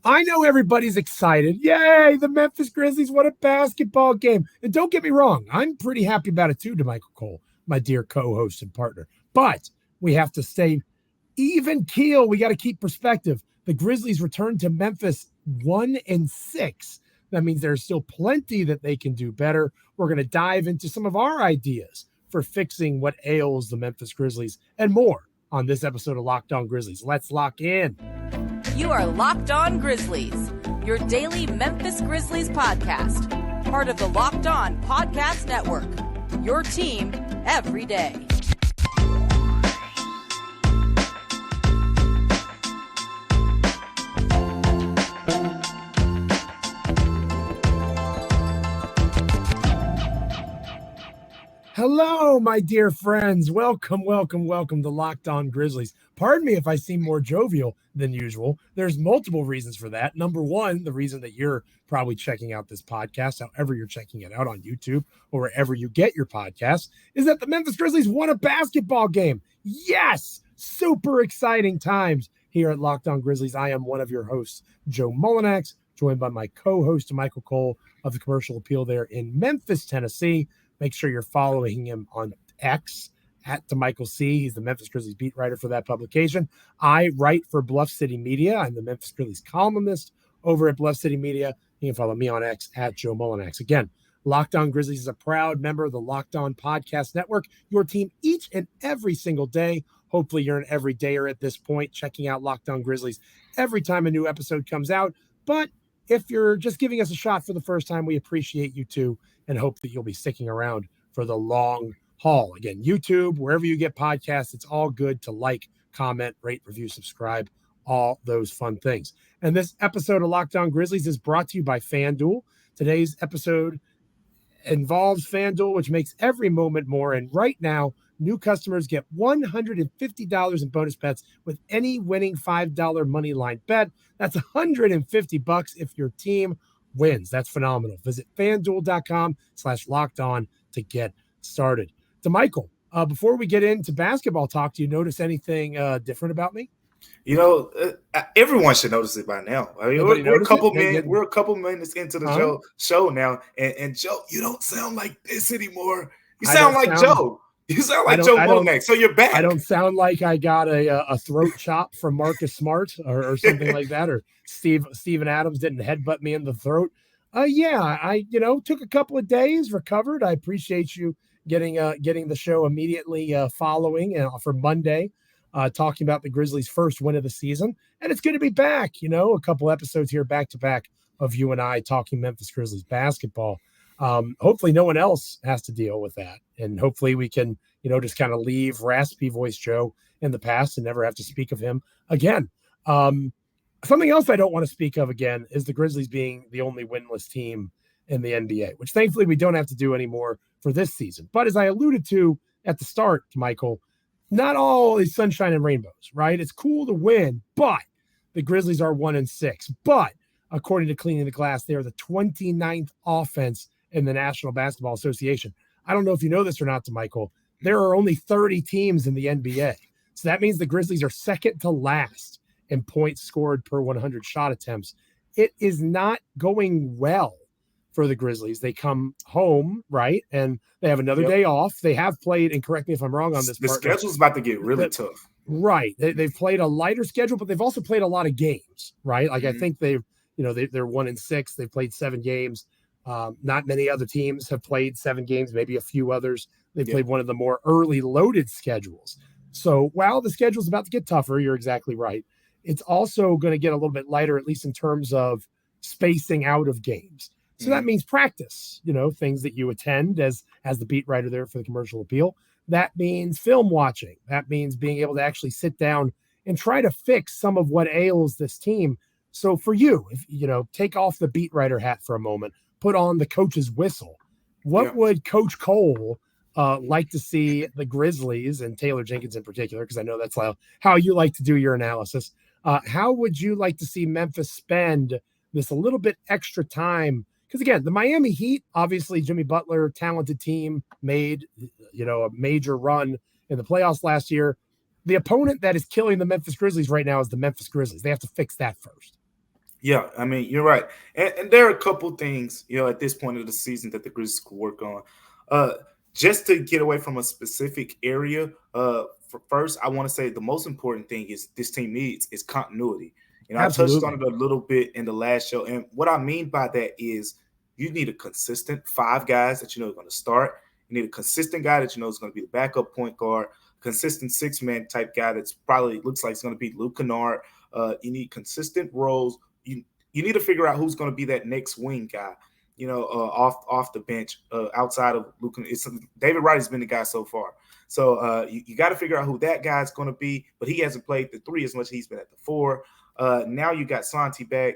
I know everybody's excited. Yay, the Memphis Grizzlies, what a basketball game. And don't get me wrong, I'm pretty happy about it too, Damichael Cole, my dear co-host and partner. But we have to stay even keel. We got to keep perspective. The Grizzlies returned to Memphis 1-6. That means there's still plenty that they can do better. We're going to dive into some of our ideas for fixing what ails the Memphis Grizzlies and more on this episode of Locked On Grizzlies. Let's lock in. You are Locked On Grizzlies, your daily Memphis Grizzlies podcast, part of the Locked On Podcast Network, your team every day. Hello, my dear friends. Welcome to Locked On Grizzlies. Pardon me if I seem more jovial than usual. There's multiple reasons for that. Number one, the reason that you're probably checking out this podcast, however you're checking it out on YouTube or wherever you get your podcasts, is that the Memphis Grizzlies won a basketball game. Yes, super exciting times here at Locked On Grizzlies. I am one of your hosts, Joe Mullinax, joined by my co-host, Damichael Cole of the Commercial Appeal there in Memphis, Tennessee. Make sure you're following him on X at Damichael C. He's the Memphis Grizzlies beat writer for that publication. I write for Bluff City Media. I'm the Memphis Grizzlies columnist over at Bluff City Media. You can follow me on X at Joe Mullinax. Again, Locked On Grizzlies is a proud member of the Locked On Podcast Network, your team each and every single day. Hopefully you're an everydayer at this point, checking out Locked On Grizzlies every time a new episode comes out. But if you're just giving us a shot for the first time, we appreciate you too, and hope that you'll be sticking around for the long haul. Again, YouTube, wherever you get podcasts, it's all good to like, comment, rate, review, subscribe, all those fun things. And this episode of Locked On Grizzlies is brought to you by FanDuel. Today's episode involves FanDuel, which makes every moment more. And right now, new customers get $150 in bonus bets with any winning $5 money line bet. That's $150 if your team wins. That's phenomenal. Visit FanDuel.com/locked-on to get started. Damichael, before we get into basketball talk, do you notice anything different about me? You know, everyone should notice it by now. I mean, we're a couple minutes into the show now, and Joe, you don't sound like this anymore. You sound like Joe. You sound like Joe Mullinax. So you're back. I don't sound like I got a throat chop from Marcus Smart or something like that, or Steven Adams didn't headbutt me in the throat. I took a couple of days, recovered. I appreciate you getting the show immediately following for Monday, talking about the Grizzlies' first win of the season. And it's good to be back. A couple episodes here back to back of you and I talking Memphis Grizzlies basketball. Hopefully no one else has to deal with that. And hopefully we can, just kind of leave raspy voice Joe in the past and never have to speak of him again. Something else I don't want to speak of again is the Grizzlies being the only winless team in the NBA, which thankfully we don't have to do anymore for this season. But as I alluded to at the start, Michael, not all is sunshine and rainbows, right? It's cool to win, but the Grizzlies are 1-6. But according to Cleaning the Glass, they are the 29th offense in the National Basketball Association. I don't know if you know this or not, Damichael. There are only 30 teams in the NBA. So that means the Grizzlies are second to last in points scored per 100 shot attempts. It is not going well for the Grizzlies. They come home, right? And they have another day off. They have played, and correct me if I'm wrong on this. The schedule's about to get really tough. Right. They've played a lighter schedule, but they've also played a lot of games, right? Like I think they're 1-6. They've played 7 games. Not many other teams have played 7 games, maybe a few others. They played one of the more early loaded schedules. So while the schedule's about to get tougher, you're exactly right. It's also going to get a little bit lighter, at least in terms of spacing out of games. So that means practice, things that you attend as the beat writer there for the Commercial Appeal. That means film watching. That means being able to actually sit down and try to fix some of what ails this team. So for you, if take off the beat writer hat for a moment, put on the coach's whistle. What would Coach Cole like to see the Grizzlies, and Taylor Jenkins in particular, because I know that's how you like to do your analysis. How would you like to see Memphis spend this a little bit extra time? Because again, the Miami Heat, obviously Jimmy Butler, talented team, made a major run in the playoffs last year. The opponent that is killing the Memphis Grizzlies right now is the Memphis Grizzlies. They have to fix that first. Yeah, I mean, you're right. And there are a couple things, at this point of the season that the Grizzlies could work on. Just to get away from a specific area, first, I want to say the most important thing is this team needs is continuity. Absolutely. I touched on it a little bit in the last show. And what I mean by that is you need a consistent 5 guys that you know are going to start. You need a consistent guy that you know is going to be the backup point guard, consistent 6-man type guy that's probably looks like it's going to be Luke Kennard. You need consistent roles. You need to figure out who's going to be that next wing guy, off the bench outside of Luke. David Wright has been the guy so far. So you got to figure out who that guy's going to be, but he hasn't played the 3 as much as he's been at the 4. Now you got Santi back.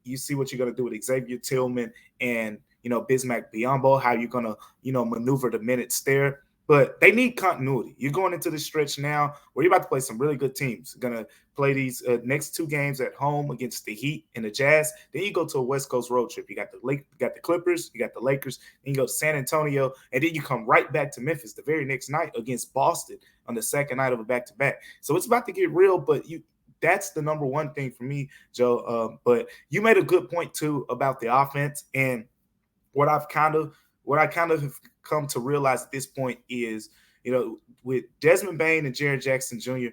You see what you're going to do with Xavier Tillman and, Bismack Biyombo, how you're going to, maneuver the minutes there. But they need continuity. You're going into the stretch now where you're about to play some really good teams. You're going to play these next 2 games at home against the Heat and the Jazz. Then you go to a West Coast road trip. You got the Clippers, you got the Lakers, then you go to San Antonio, and then you come right back to Memphis the very next night against Boston on the second night of a back-to-back. So it's about to get real, but that's the number one thing for me, Joe. But you made a good point too about the offense, and what I kind of have come to realize at this point is, with Desmond Bane and Jaren Jackson Jr.,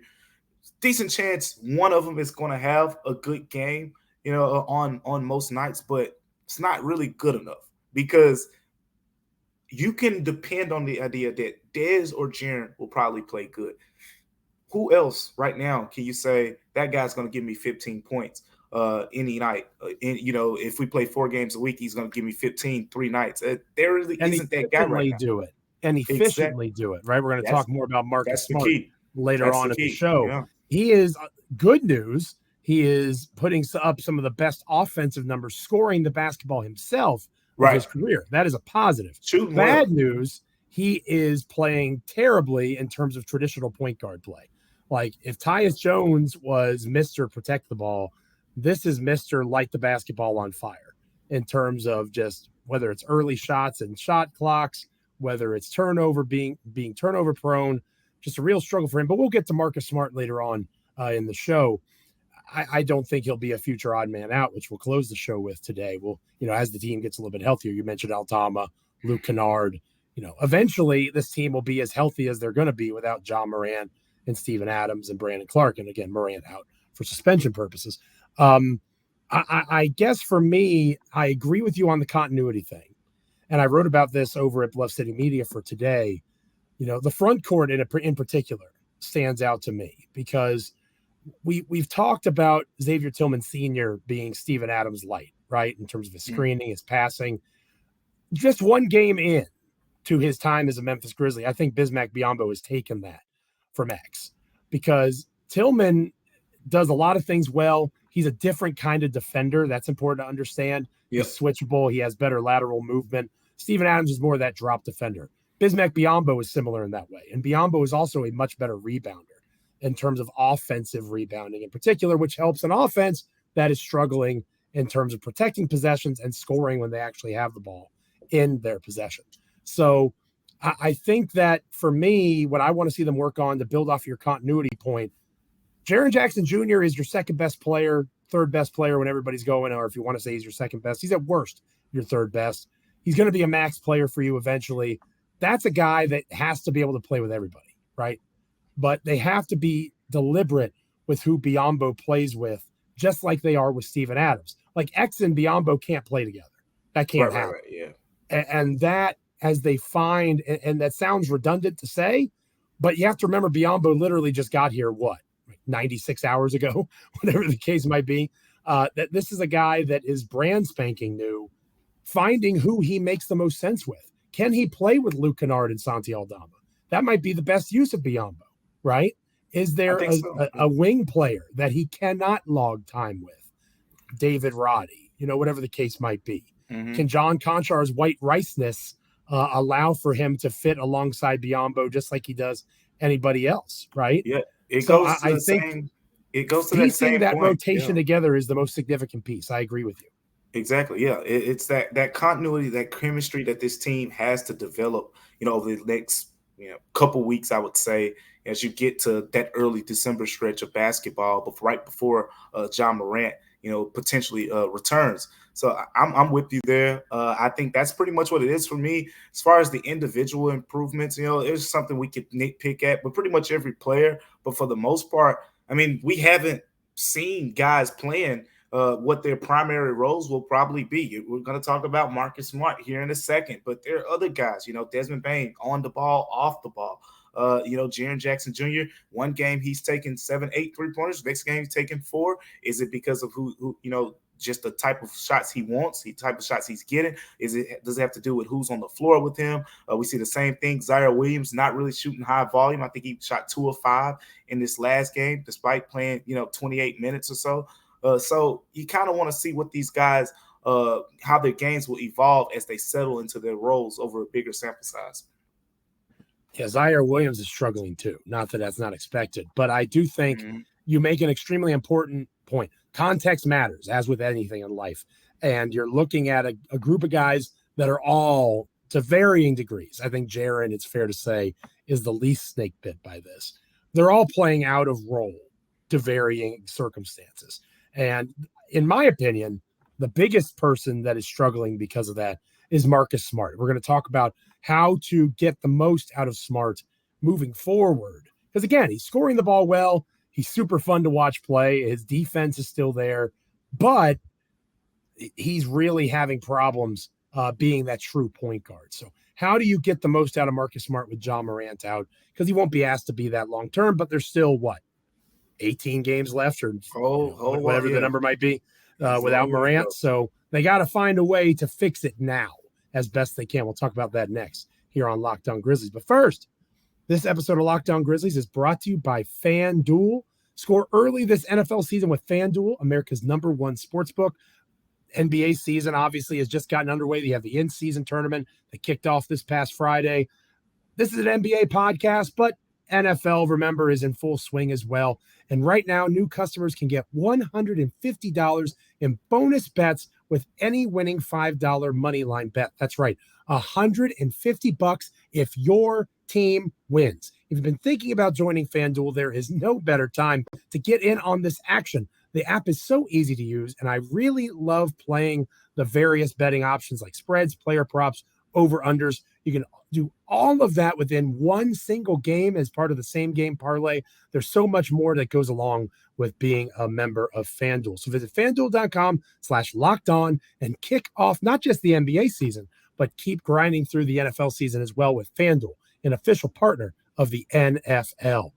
decent chance one of them is going to have a good game, on most nights, but it's not really good enough because you can depend on the idea that Dez or Jaren will probably play good. Who else right now can you say that guy's going to give me 15 points any night? If we play 4 games a week, he's going to give me 15 3 nights. There really isn't that guy right now. Do it and efficiently do it. Right. We're going to talk more about Marcus Smart later on in the show. Yeah. He is good news. He is putting up some of the best offensive numbers, scoring the basketball himself of his career. That is a positive. Bad news. He is playing terribly in terms of traditional point guard play. Like if Tyus Jones was Mr. Protect the Ball, this is Mr. Light the basketball on fire in terms of just whether it's early shots and shot clocks, whether it's turnover, being turnover prone, just a real struggle for him. But we'll get to Marcus Smart later on in the show. I don't think he'll be a future odd man out, which we'll close the show with today. We'll, as the team gets a little bit healthier, you mentioned Aldama, Luke Kennard, eventually this team will be as healthy as they're going to be without John Morant and Steven Adams and Brandon Clark. And again, Morant out for suspension purposes. I guess for me, I agree with you on the continuity thing. And I wrote about this over at Bluff City Media for today. The front court in particular stands out to me because we've talked about Xavier Tillman Sr. being Steven Adams light, right? In terms of his screening, his passing. Just one game in to his time as a Memphis Grizzly, I think Bismack Biyombo has taken that from X because Tillman does a lot of things well. He's a different kind of defender. That's important to understand. Yep. He's switchable. He has better lateral movement. Steven Adams is more of that drop defender. Bismack Biyombo is similar in that way. And Biyombo is also a much better rebounder in terms of offensive rebounding in particular, which helps an offense that is struggling in terms of protecting possessions and scoring when they actually have the ball in their possession. So I think that for me, what I want to see them work on to build off your continuity point, Jaren Jackson Jr. is your second best player, third best player when everybody's going, or if you want to say he's your second best, he's at worst your third best. He's going to be a max player for you eventually. That's a guy that has to be able to play with everybody, right? But they have to be deliberate with who Biyombo plays with, just like they are with Steven Adams. Like X and Biyombo can't play together. That can't happen. Right, yeah. And that, as they find, and that sounds redundant to say, but you have to remember Biyombo literally just got here, 96 hours ago, whatever the case might be. That this is a guy that is brand spanking new, finding who he makes the most sense with. Can he play with Luke Kennard and Santi Aldama? That might be the best use of Biyombo, right? Is there a wing player that he cannot log time with? David Roddy, whatever the case might be. Mm-hmm. Can John Konchar's white riceness allow for him to fit alongside Biyombo just like he does anybody else, right? Yeah, it goes to that same piecing that rotation together is the most significant piece. I agree with you. Exactly. Yeah, it's that continuity, that chemistry that this team has to develop, over the next couple weeks, I would say, as you get to that early December stretch of basketball, but right before John Morant potentially returns. So I'm with you there. I think that's pretty much what it is for me. As far as the individual improvements, it's something we could nitpick at, but pretty much every player. But for the most part, I mean, we haven't seen guys playing what their primary roles will probably be. We're going to talk about Marcus Smart here in a second, but there are other guys, Desmond Bane on the ball, off the ball. Jaren Jackson Jr., one game he's taken 7, 8 3-pointers. Next game he's taking 4. Is it because of who just the type of shots he wants, the type of shots he's getting? Does it have to do with who's on the floor with him? We see the same thing. Zaire Williams not really shooting high volume. I think he shot 2 of 5 in this last game, despite playing 28 minutes or so. So you kind of want to see what these guys, how their games will evolve as they settle into their roles over a bigger sample size. Yeah, Zaire Williams is struggling too. Not that that's not expected, but I do think you make an extremely important point. Context matters, as with anything in life. And you're looking at a group of guys that are all, to varying degrees. I think Jaren, it's fair to say, is the least snake bit by this. They're all playing out of role to varying circumstances. And in my opinion, the biggest person that is struggling because of that is Marcus Smart. We're going to talk about how to get the most out of Smart moving forward. Because again, he's scoring the ball well. He's super fun to watch play. His defense is still there, but he's really having problems being that true point guard. So how do you get the most out of Marcus Smart with Ja Morant out? Because he won't be asked to be that long term, but there's still 18 games left or whatever the number might be without Morant. So they got to find a way to fix it now as best they can. We'll talk about that next here on Locked On Grizzlies. But first, this episode of Locked On Grizzlies is brought to you by FanDuel. Score early this NFL season with FanDuel, America's #1 sportsbook. NBA season obviously has just gotten underway. They have the in-season tournament that kicked off this past Friday. This is an NBA podcast, but NFL, remember, is in full swing as well. And right now, new customers can get $150 in bonus bets with any winning $5 moneyline bet. That's right, $150 if your team wins. If you've been thinking about joining FanDuel, there is no better time to get in on this action. The app is so easy to use, and I really love playing the various betting options like spreads, player props, over-unders. You can do all of that within one single game as part of the same game parlay. There's so much more that goes along with being a member of FanDuel. So visit FanDuel.com/lockedon and kick off not just the NBA season, but keep grinding through the NFL season as well with FanDuel, an official partner of the NFL.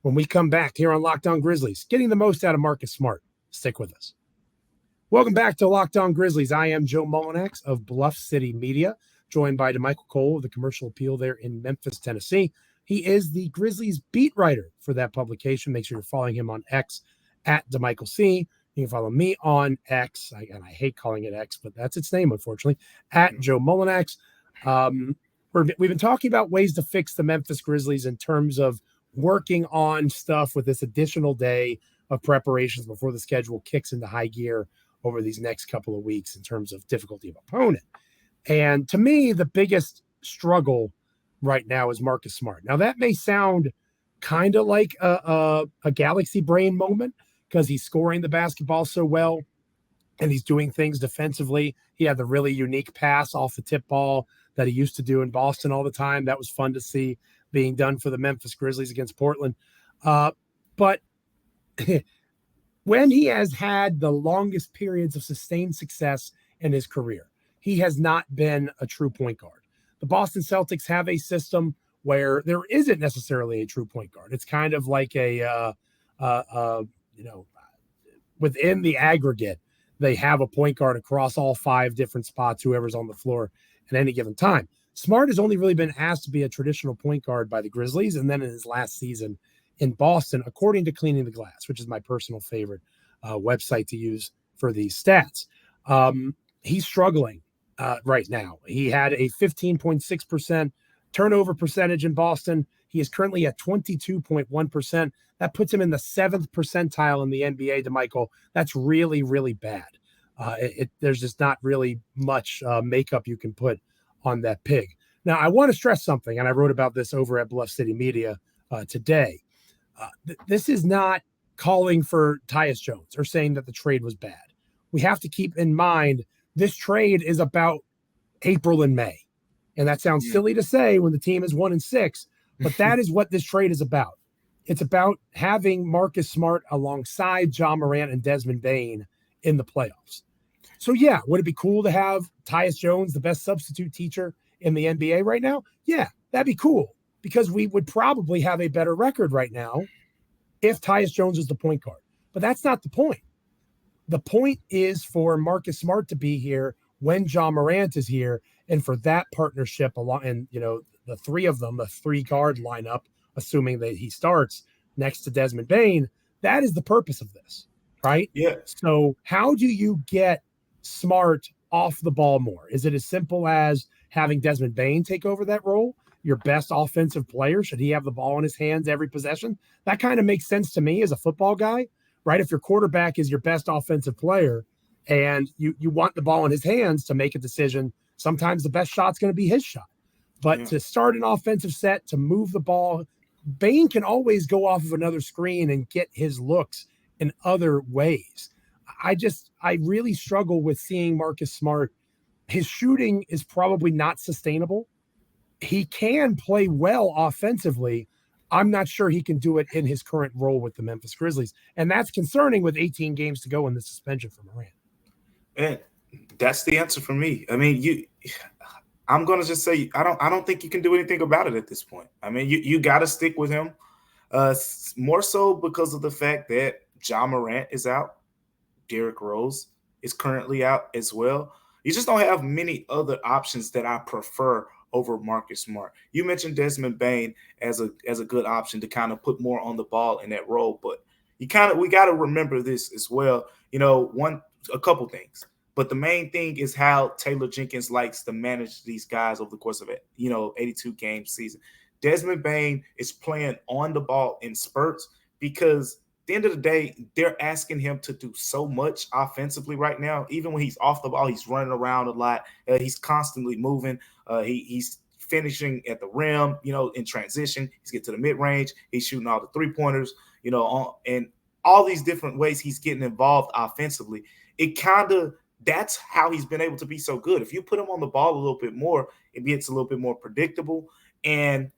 When we come back here on Locked On Grizzlies, getting the most out of Marcus Smart. Stick with us. Welcome back to Locked On Grizzlies. I am Joe Mullinax of Bluff City Media, joined by Damichael of the Commercial Appeal there in Memphis, Tennessee. He is the Grizzlies beat writer for that publication. Make sure you're following him on X at Damichael C. You can follow me on X, and I hate calling it X, but that's its name, unfortunately, at Joe Mullinax. We've been talking about ways to fix the Memphis Grizzlies in terms of working on stuff with this additional day of preparations before the schedule kicks into high gear over these next couple of weeks in terms of difficulty of opponent. And to me, the biggest struggle right now is Marcus Smart. Now, that may sound kind of like a Galaxy brain moment because he's scoring the basketball so well and he's doing things defensively. He had the really unique pass off the tip ball that he used to do in Boston all the time. That was fun to see being done for the Memphis Grizzlies against Portland. But when he has had the longest periods of sustained success in his career, he has not been a true point guard. The Boston Celtics have a system where there isn't necessarily a true point guard. It's kind of like within the aggregate, they have a point guard across all 5 different spots, whoever's on the floor at any given time. Smart has only really been asked to be a traditional point guard by the Grizzlies, and then in his last season in Boston, according to Cleaning the Glass, which is my personal favorite website to use for these stats. He's struggling right now. He had a 15.6% turnover percentage in Boston. He is currently at 22.1%. That puts him in the 7th percentile in the NBA, Damichael. That's really, really bad. There's just not really much makeup you can put on that pig. Now, I want to stress something, and I wrote about this over at Bluff City Media today. This is not calling for Tyus Jones or saying that the trade was bad. We have to keep in mind this trade is about April and May. And that sounds silly to say when the team is 1-6, but that is what this trade is about. It's about having Marcus Smart alongside Ja Morant and Desmond Bane in the playoffs. So yeah, would it be cool to have Tyus Jones, the best substitute teacher in the NBA right now? Yeah, that'd be cool because we would probably have a better record right now if Tyus Jones is the point guard. But that's not the point. The point is for Marcus Smart to be here when Ja Morant is here, and for that partnership along, and the three of them, a 3-guard lineup, assuming that he starts next to Desmond Bane, that is the purpose of this, right? Yeah. So how do you get Smart off the ball more? Is it as simple as having Desmond Bane take over that role? Your best offensive player, should he have the ball in his hands every possession? That kind of makes sense to me as a football guy, right? If your quarterback is your best offensive player and you want the ball in his hands to make a decision, sometimes the best shot's going to be his shot. But to start an offensive set, to move the ball, Bane can always go off of another screen and get his looks in other ways. I really struggle with seeing Marcus Smart. His shooting is probably not sustainable. He can play well offensively. I'm not sure he can do it in his current role with the Memphis Grizzlies. And that's concerning with 18 games to go in the suspension for Morant. And that's the answer for me. I mean, I'm going to just say, I don't think you can do anything about it at this point. I mean, you got to stick with him, more so because of the fact that Ja Morant is out. Derrick Rose is currently out as well. You just don't have many other options that I prefer over Marcus Smart. You mentioned Desmond Bane as a good option to kind of put more on the ball in that role, but we got to remember this as well. A couple things. But the main thing is how Taylor Jenkins likes to manage these guys over the course of 82 game season. Desmond Bane is playing on the ball in spurts because at the end of the day, they're asking him to do so much offensively right now. Even when he's off the ball, he's running around a lot. He's constantly moving. He's finishing at the rim, in transition. He's getting to the mid-range. He's shooting all the 3-pointers, and all these different ways he's getting involved offensively. That's how he's been able to be so good. If you put him on the ball a little bit more, it gets a little bit more predictable. And,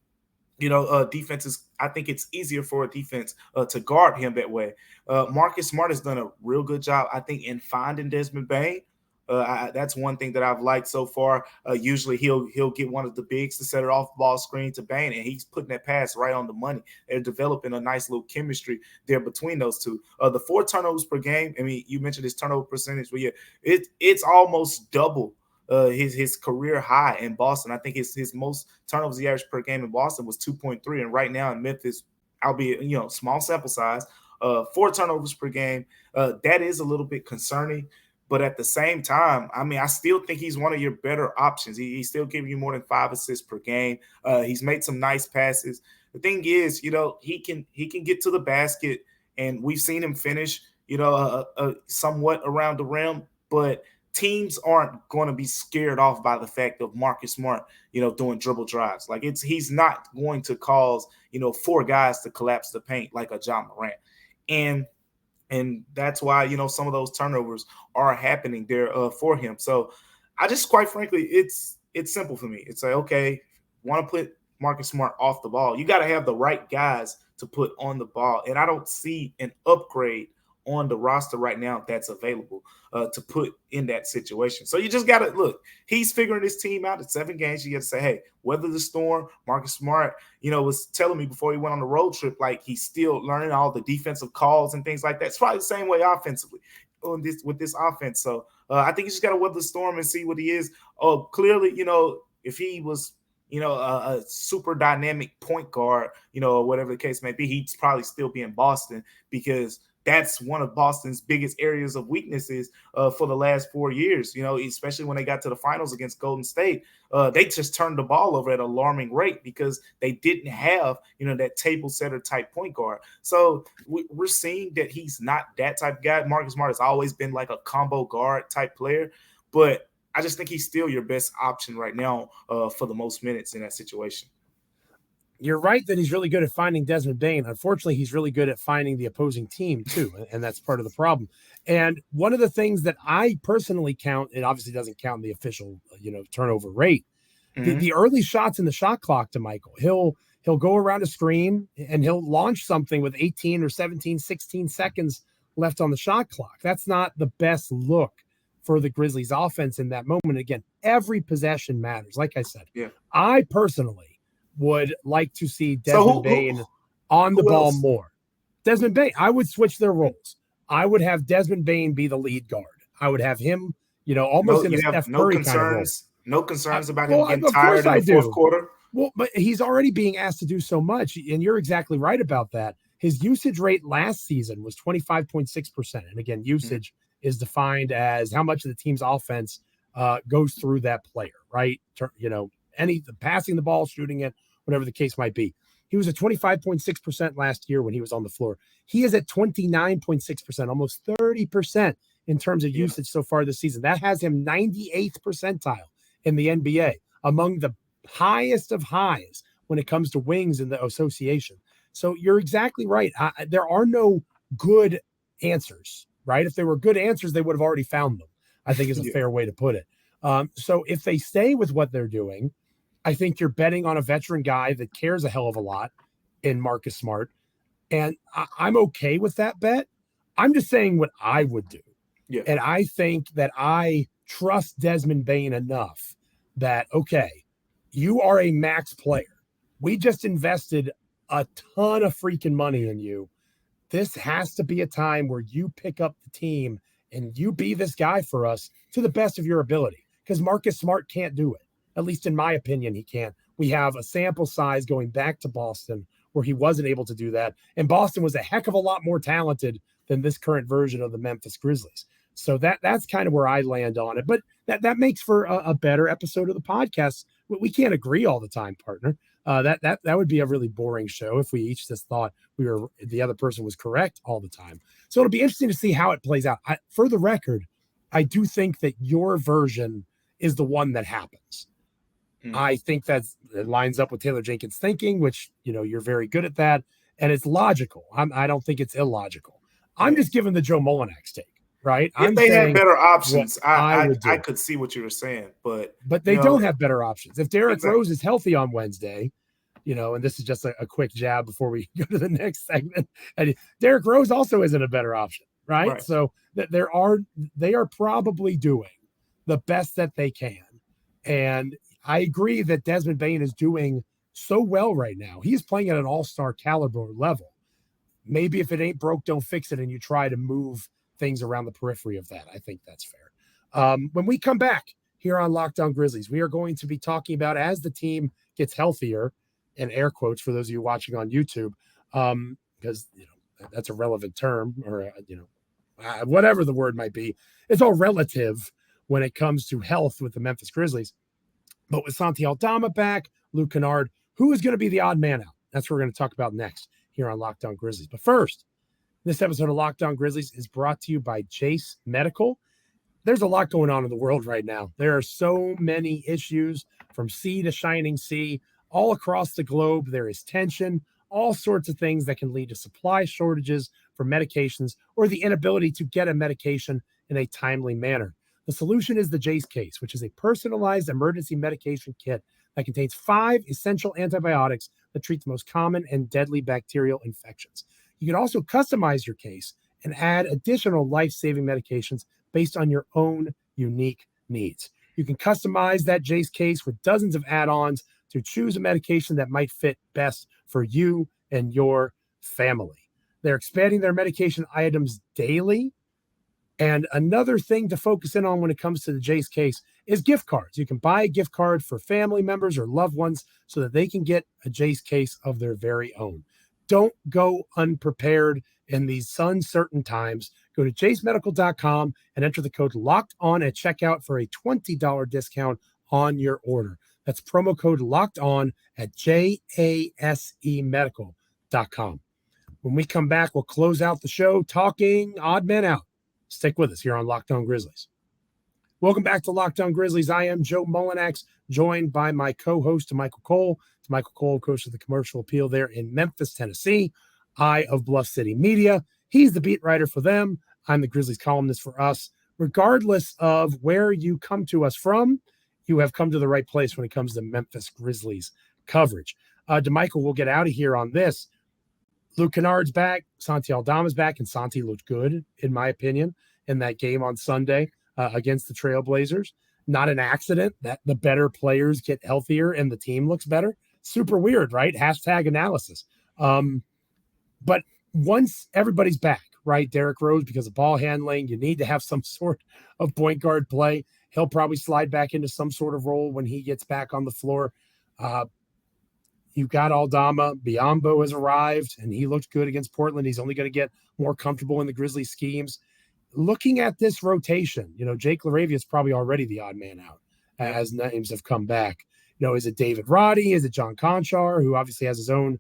defenses, I think it's easier for a defense to guard him that way. Marcus Smart has done a real good job, I think, in finding Desmond Bane. That's one thing that I've liked so far. Usually he'll get one of the bigs to set it off ball screen to Bane, and he's putting that pass right on the money. They're developing a nice little chemistry there between those two. The 4 turnovers per game. I mean, you mentioned his turnover percentage, but yeah, it's almost double his career high in Boston. I think his most turnovers he averaged per game in Boston was 2.3, and right now in Memphis, albeit small sample size, 4 turnovers per game. That is a little bit concerning. But at the same time, I mean, I still think he's one of your better options. He's still giving you more than 5 assists per game. He's made some nice passes. The thing is, he can get to the basket, and we've seen him finish, somewhat around the rim. But teams aren't going to be scared off by the fact of Marcus Smart, doing dribble drives. Like he's not going to cause, 4 guys to collapse the paint like a Ja Morant. And that's why, some of those turnovers are happening there for him. So I just, quite frankly, it's simple for me. It's like, okay, want to put Marcus Smart off the ball. You got to have the right guys to put on the ball. And I don't see an upgrade on the roster right now that's available to put in that situation. So you just got to look. He's figuring his team out at 7 games. You got to say, hey, weather the storm. Marcus Smart, was telling me before he went on the road trip, like he's still learning all the defensive calls and things like that. It's probably the same way offensively with this offense. So I think you just got to weather the storm and see what he is. Clearly, if he was, a super dynamic point guard, or whatever the case may be, he'd probably still be in Boston because that's one of Boston's biggest areas of weaknesses for the last 4 years, especially when they got to the finals against Golden State. They just turned the ball over at an alarming rate because they didn't have, that table setter type point guard. So we're seeing that he's not that type of guy. Marcus Smart has always been like a combo guard type player, but I just think he's still your best option right now for the most minutes in that situation. You're right that he's really good at finding Desmond Bane. Unfortunately, he's really good at finding the opposing team too, and that's part of the problem. And one of the things that I personally count, it obviously doesn't count the official, turnover rate, the early shots in the shot clock to Michael. He'll go around a screen and he'll launch something with 18 or 17, 16 seconds left on the shot clock. That's not the best look for the Grizzlies offense in that moment. Again, every possession matters. Like I said, I personally would like to see Desmond Bane on the ball more. Desmond Bane, I would switch their roles. I would have Desmond Bane be the lead guard. I would have him, almost in a Steph Curry kind of role. No concerns about him getting tired in the fourth quarter? Well, but he's already being asked to do so much, and you're exactly right about that. His usage rate last season was 25.6%. And again, usage is defined as how much of the team's offense goes through that player, right? Passing the ball, shooting it, whatever the case might be. He was at 25.6% last year when he was on the floor. He is at 29.6%, almost 30% in terms of usage so far this season. That has him 98th percentile in the NBA, among the highest of highs when it comes to wings in the association. So you're exactly right. There are no good answers, right? If there were good answers, they would have already found them, I think is a fair way to put it. So if they stay with what they're doing, I think you're betting on a veteran guy that cares a hell of a lot in Marcus Smart. And I'm okay with that bet. I'm just saying what I would do. Yeah. And I think that I trust Desmond Bane enough that, okay, you are a max player. We just invested a ton of freaking money in you. This has to be a time where you pick up the team and you be this guy for us to the best of your ability, because Marcus Smart can't do it. At least in my opinion, he can't. We have a sample size going back to Boston where he wasn't able to do that. And Boston was a heck of a lot more talented than this current version of the Memphis Grizzlies. So that's kind of where I land on it. But that makes for a better episode of the podcast. We can't agree all the time, partner. That would be a really boring show if we each just thought the other person was correct all the time. So it'll be interesting to see how it plays out. For the record, I do think that your version is the one that happens. I think that lines up with Taylor Jenkins' thinking, which, you're very good at that. And it's logical. I don't think it's illogical. I'm just giving the Joe Mullinax take, right? If they had better options, I could see what you were saying. But they don't have better options. If Derrick Rose is healthy on Wednesday, and this is just a quick jab before we go to the next segment, and Derrick Rose also isn't a better option, right? So they are probably doing the best that they can. And I agree that Desmond Bane is doing so well right now. He's playing at an all-star caliber level. Maybe if it ain't broke, don't fix it, and you try to move things around the periphery of that. I think that's fair. When we come back here on Locked On Grizzlies, we are going to be talking about, as the team gets healthier, and air quotes for those of you watching on YouTube, because that's a relevant term, or whatever the word might be. It's all relative when it comes to health with the Memphis Grizzlies. But with Santi Aldama back, Luke Kennard, who is going to be the odd man out? That's what we're going to talk about next here on Locked On Grizzlies. But first, this episode of Locked On Grizzlies is brought to you by Jace Medical. There's a lot going on in the world right now. There are so many issues from sea to shining sea. All across the globe, there is tension, all sorts of things that can lead to supply shortages for medications or the inability to get a medication in a timely manner. The solution is the Jace case, which is a personalized emergency medication kit that contains 5 essential antibiotics that treat the most common and deadly bacterial infections. You can also customize your case and add additional life-saving medications based on your own unique needs. You can customize that Jace case with dozens of add-ons to choose a medication that might fit best for you and your family. They're expanding their medication items daily. And another thing to focus in on when it comes to the Jace case is gift cards. You can buy a gift card for family members or loved ones so that they can get a Jace case of their very own. Don't go unprepared in these uncertain times. Go to jacemedical.com and enter the code LOCKEDON at checkout for a $20 discount on your order. That's promo code LOCKEDON at jasemedical.com. When we come back, we'll close out the show talking odd men out. Stick with us here on Locked On Grizzlies. Welcome back to Locked On Grizzlies. I am Joe Mullinax, joined by my co-host, Damichael Cole. Damichael Cole, coach of the Commercial Appeal there in Memphis, Tennessee. I of Bluff City Media. He's the beat writer for them. I'm the Grizzlies columnist for us. Regardless of where you come to us from, you have come to the right place when it comes to Memphis Grizzlies coverage. Damichael, we'll get out of here on this. Luke Kennard's back. Santi Aldama's back, and Santi looked good, in my opinion, in that game on Sunday against the Trailblazers. Not an accident that the better players get healthier and the team looks better. Super weird, right? Hashtag analysis. But once everybody's back, right? Derrick Rose, because of ball handling, you need to have some sort of point guard play. He'll probably slide back into some sort of role when he gets back on the floor. You've got Aldama. Biyombo has arrived, and he looked good against Portland. He's only going to get more comfortable in the Grizzlies schemes. Looking at this rotation, Jake LaRavia is probably already the odd man out as names have come back. Is it David Roddy? Is it John Conchar, who obviously has his own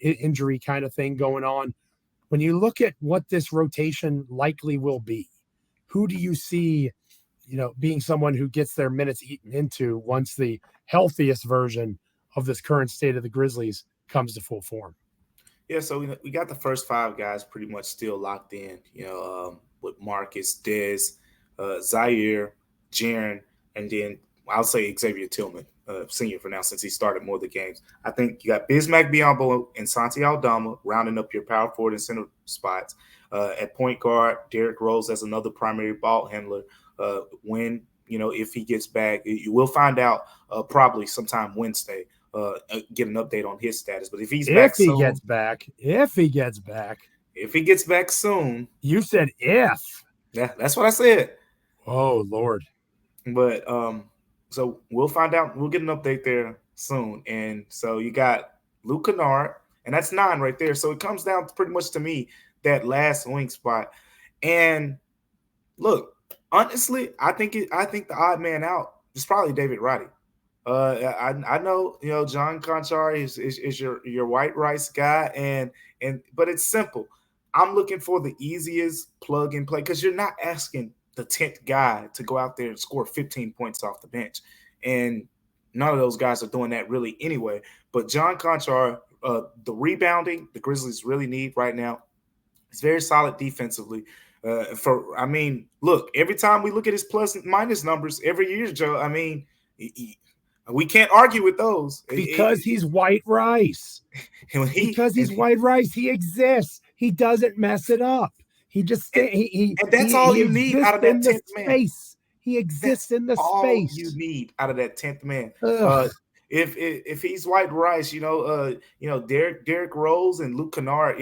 injury kind of thing going on? When you look at what this rotation likely will be, who do you see, being someone who gets their minutes eaten into once the healthiest version of this current state of the Grizzlies comes to full form? Yeah, so we got the first five guys pretty much still locked in, with Marcus, Dez, Zaire, Jaren, and then I'll say Xavier Tillman, senior for now, since he started more of the games. I think you got Bismack Biyombo and Santi Aldama rounding up your power forward and center spots. At point guard, Derrick Rose as another primary ball handler. If he gets back, you will find out probably sometime Wednesday. Get an update on his status. But if he gets back soon. You said if. Yeah, that's what I said. Oh, Lord. But so we'll find out. We'll get an update there soon. And so you got Luke Kennard, and that's 9 right there. So it comes down pretty much to me, that last wing spot. And look, honestly, I think the odd man out is probably David Roddy. I know, John Conchar is your white rice guy, but it's simple. I'm looking for the easiest plug and play, because you're not asking the 10th guy to go out there and score 15 points off the bench. And none of those guys are doing that really anyway. But John Conchar, the rebounding the Grizzlies really need right now, is very solid defensively. Look, every time we look at his plus and minus numbers every year, Joe, we can't argue with those. Because he's white rice. White rice, he exists. He doesn't mess it up. He just and that's all you need out of that 10th man. He exists in the space. All you need out of that 10th man. If he's white rice, Derrick Rose and Luke Kennard,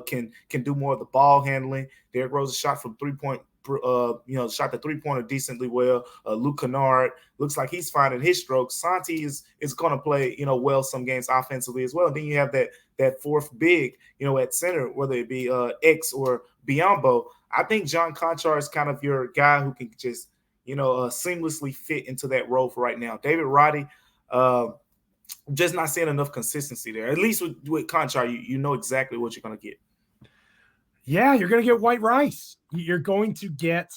can do more of the ball handling. Derrick Rose shot from 3-point. Shot the 3-pointer decently well. Luke Kennard looks like he's finding his stroke. Santi is going to play, well some games offensively as well. And then you have that fourth big, at center, whether it be X or Biyombo. I think John Conchar is kind of your guy who can just, seamlessly fit into that role for right now. David Roddy, just not seeing enough consistency there. At least with Conchar, you know exactly what you're going to get. Yeah, you're going to get white rice. You're going to get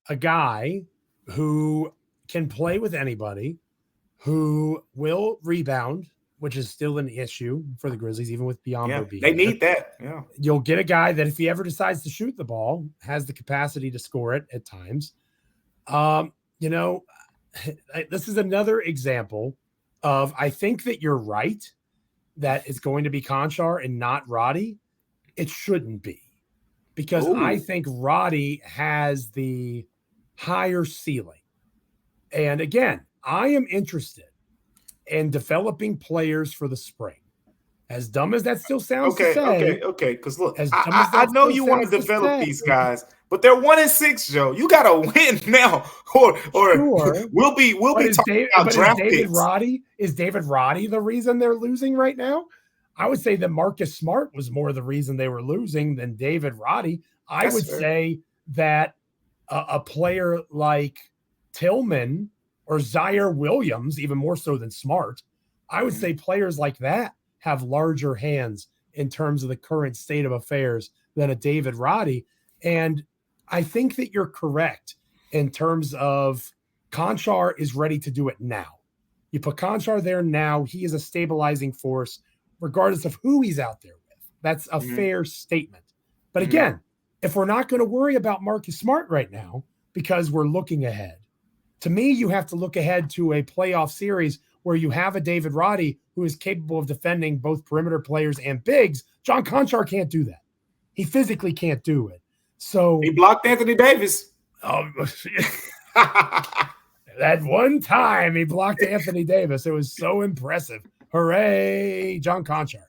a guy who can play with anybody, who will rebound, which is still an issue for the Grizzlies, even with Biyombo being they need that. Yeah, you'll get a guy that if he ever decides to shoot the ball, has the capacity to score it at times. This is another example of, I think that you're right, that it's going to be Conchar and not Roddy. It shouldn't be. Because I think Roddy has the higher ceiling. And again, I am interested in developing players for the spring. As dumb as that still sounds to say. Okay. Because look, I know you want to develop these guys, but they're 1-6, Joe. You got to win now, or sure. we'll be talking about draft picks. Is David Roddy the reason they're losing right now? I would say that Marcus Smart was more the reason they were losing than David Roddy. I would say that a player like Tillman or Zaire Williams, even more so than Smart, I would say players like that have larger hands in terms of the current state of affairs than a David Roddy. And I think that you're correct in terms of Konchar is ready to do it now. You put Konchar there now, he is a stabilizing force, regardless of who he's out there with. That's a fair statement. But again, if we're not going to worry about Marcus Smart right now, because we're looking ahead, to me, you have to look ahead to a playoff series where you have a David Roddy who is capable of defending both perimeter players and bigs. John Konchar can't do that. He physically can't do it. So he blocked Anthony Davis. Oh, that one time he blocked Anthony Davis. It was so impressive. Hooray, John Konchar.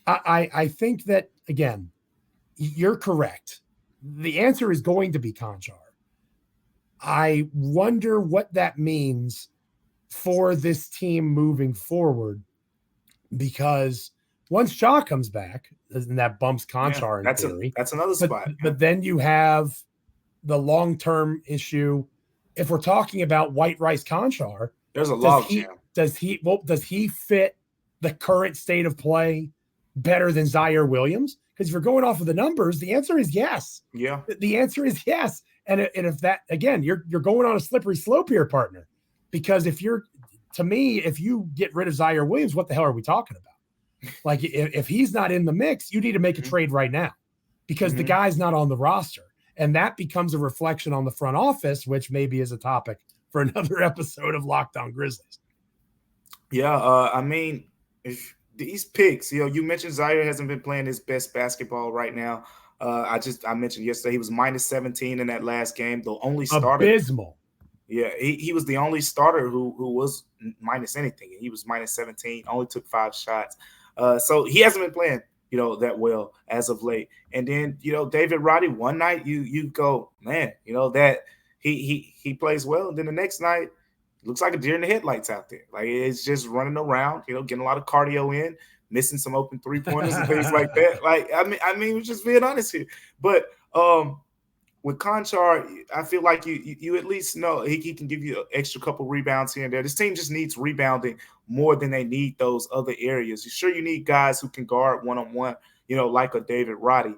I think that, again, you're correct. The answer is going to be Konchar. I wonder what that means for this team moving forward, because once Ja comes back, and that bumps Konchar in theory. That's another spot. But then you have the long-term issue. If we're talking about White Rice Konchar, there's a log jam. Does he fit the current state of play better than Zaire Williams? Because if you're going off of the numbers, the answer is yes. Yeah. The answer is yes. And if that, again, you're going on a slippery slope here, partner. Because if you get rid of Zaire Williams, what the hell are we talking about? Like, if he's not in the mix, you need to make a trade right now, because the guy's not on the roster. And that becomes a reflection on the front office, which maybe is a topic for another episode of Locked On Grizzlies. Yeah, I mean, if these picks, you mentioned Zaire hasn't been playing his best basketball right now. I mentioned yesterday he was minus 17 in that last game. The only starter. Abysmal. Yeah, he was the only starter who was minus anything. He was minus 17, only took 5 shots. So he hasn't been playing, that well as of late. And then, David Roddy, one night you go, man, that he plays well. And then the next night, looks like a deer in the headlights out there. Like, it's just running around, getting a lot of cardio in, missing some open 3-pointers and things like that. Like, I mean, we're just being honest here. But with Konchar, I feel like you at least know he can give you an extra couple rebounds here and there. This team just needs rebounding more than they need those other areas. Sure, you need guys who can guard one-on-one, like a David Roddy.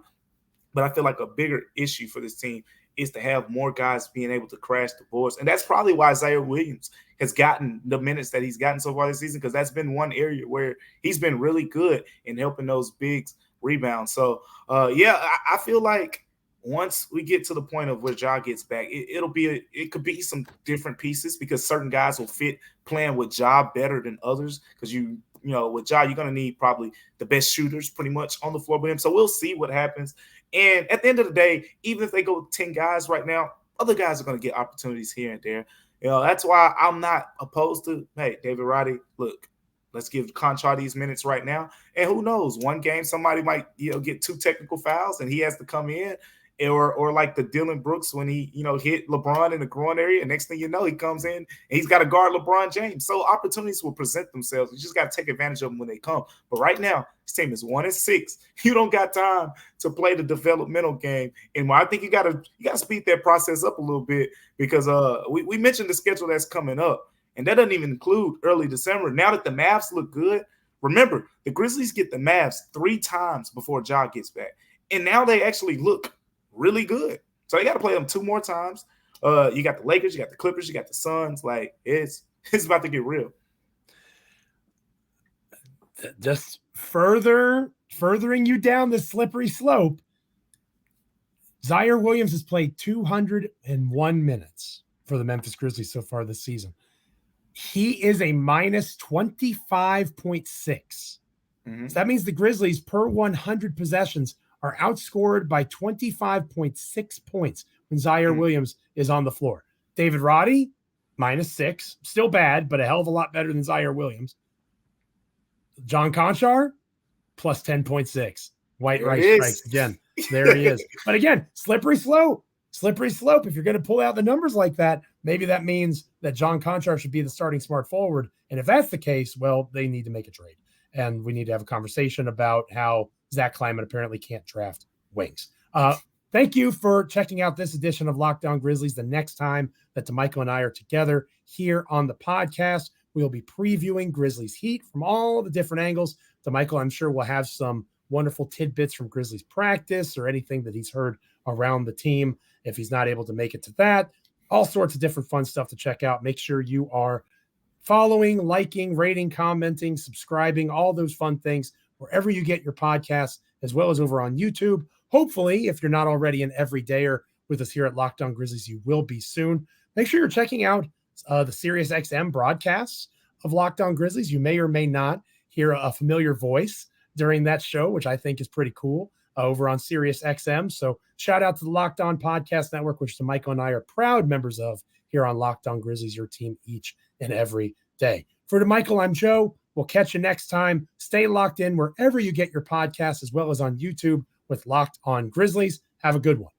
But I feel like a bigger issue for this team is to have more guys being able to crash the boards. And that's probably why Zaire Williams has gotten the minutes that he's gotten so far this season, because that's been one area where he's been really good in helping those bigs rebound. So, I feel like once we get to the point of where Ja gets back, it could be some different pieces, because certain guys will fit playing with Ja better than others, because with Ja, you're going to need probably the best shooters pretty much on the floor with him. So we'll see what happens. And at the end of the day, even if they go 10 guys right now, other guys are going to get opportunities here and there. That's why I'm not opposed to, hey, David Roddy, look, let's give Konchar these minutes right now. And who knows, one game somebody might, get 2 technical fouls and he has to come in. Or like the Dylan Brooks when he, hit LeBron in the groin area. And next thing you know, he comes in and he's got to guard LeBron James. So opportunities will present themselves. You just got to take advantage of them when they come. But right now, this team is 1-6. You don't got time to play the developmental game. And I think you got to speed that process up a little bit, because we mentioned the schedule that's coming up, and that doesn't even include early December. Now that the Mavs look good, remember, the Grizzlies get the Mavs 3 times before Ja gets back. And now they actually look really good. So you got to play them 2 more times. You got the Lakers, you got the Clippers, you got the Suns. Like, it's about to get real. Just furthering you down the slippery slope. Zaire Williams has played 201 minutes for the Memphis Grizzlies so far this season. He is a minus 25.6. So that means the Grizzlies per 100 possessions are outscored by 25.6 points when Zaire Williams is on the floor. David Roddy, -6. Still bad, but a hell of a lot better than Zaire Williams. John Konchar, plus 10.6. White Rice strikes again. There he is. But again, slippery slope. Slippery slope. If you're going to pull out the numbers like that, maybe that means that John Konchar should be the starting smart forward. And if that's the case, well, they need to make a trade. And we need to have a conversation about how Zach Kleiman apparently can't draft wings. Thank you for checking out this edition of Locked On Grizzlies. The next time that Damichael and I are together here on the podcast, we'll be previewing Grizzlies Heat from all the different angles. Damichael, I'm sure, will have some wonderful tidbits from Grizzlies practice or anything that he's heard around the team if he's not able to make it to that. All sorts of different fun stuff to check out. Make sure you are following, liking, rating, commenting, subscribing, all those fun things wherever you get your podcasts, as well as over on YouTube. Hopefully, if you're not already an everydayer with us here at Locked On Grizzlies, you will be soon. Make sure you're checking out the SiriusXM broadcasts of Locked On Grizzlies. You may or may not hear a familiar voice during that show, which I think is pretty cool, over on SiriusXM. So shout out to the Locked On Podcast Network, which Damichael and I are proud members of here on Locked On Grizzlies, your team each and every day. For Damichael, I'm Joe. We'll catch you next time. Stay locked in wherever you get your podcasts, as well as on YouTube with Locked On Grizzlies. Have a good one.